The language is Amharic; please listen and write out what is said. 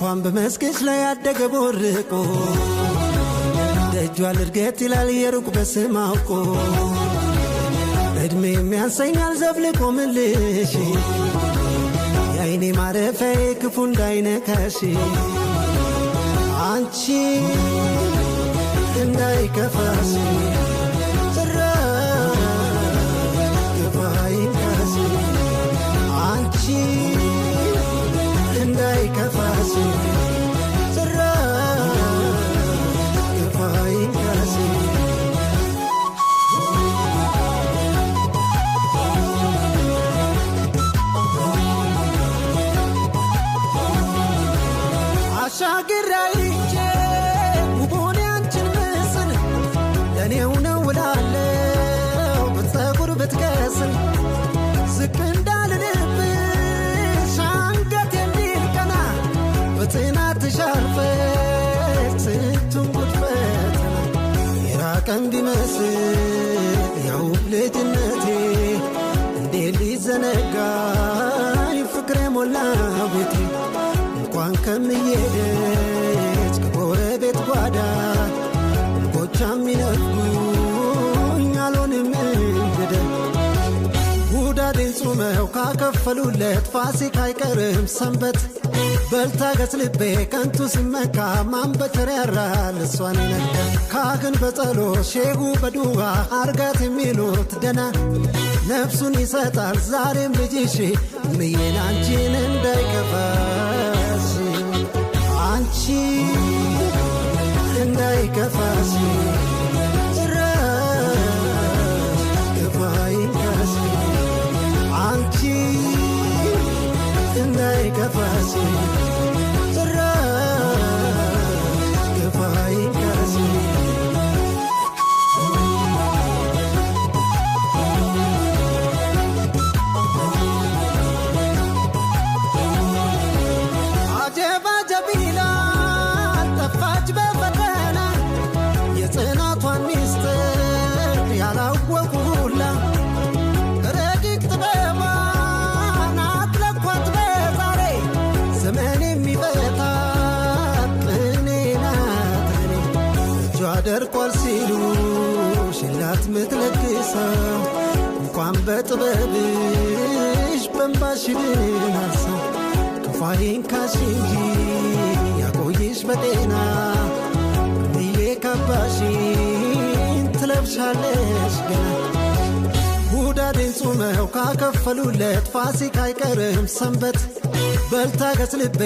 እንኳን በመስክሽ ላይ ያደገ ቦርቆ ደጇ ልርገት ይላል የሩቅ በስም አውቆ እድሜ የሚያንሰኛል ዘብልቆ ምልሽ የአይኔ ማረፊያዬ ክፉ እንዳይነካሽ አንቺ እንዳይከፋሽ አንቺ እንዳይከፋሽ ግፋይንካሽ አሻግራይቼ ውቦኔ አንቺን ምስል ለኔው ነው እላለሁ በፀጉር ብትከስል ዝቅ እንዳልልብሽ አንገት የሚል ቀና በጽናትሽ አልፈሽ ስንቱን ጉድ ፈተና የራቀን ቢመስል ያው ልጅነቴ እንዴት ሊዘነጋኝ ፍቅሬ ሞላ ቤቴ እንኳን ከምዬደች ከጎረቤት ጓዳ እንቦቻም ይነፍጉኝ አልሆንም እንግዳ ሁዳዴን ጾመው ካከፈሉለት ፋሲካ አይቀርም ሰንበት በልታገስ ልቤ ከንቱ ሲመካ ማንበቸር ያራል እሷን ይነካ ካህን በጸሎት ሼሁ በዱዓ አርጋት የሚሉት ደና ነፍሱን ይሰጣል ዛሬም ልጅሽ እምዬን አንቺን እንዳይከፋሽ አንቺ እንዳይከፋሽ ግፋይንካሽ አንቺ እንዳይከፋሽ ግፋይንካሽ አጀባ ጀቢላ ጠፋች በፈተና የጽናቷን ሚስጥር ያላወቁ ሁላ ረቂቅ ጥበቧን አትለኳት በዛሬ ዘመን የሚፈታት ቅኔ ናት እኔ እጇ ደርቋል ሲሉ ሽላት ምትለግሰው እንኳን በጥበብሽ በንባሽ ድናል ሰው ክፋይንካሽ እንጂ ያቆይሽ በጤና እምዬ ካባሽን ትለብሻለሽ ገና ሁዳዴን ጾመው ካከፈሉለት ፋሲካ አይቀርም ሰንበት በልታገስ ልቤ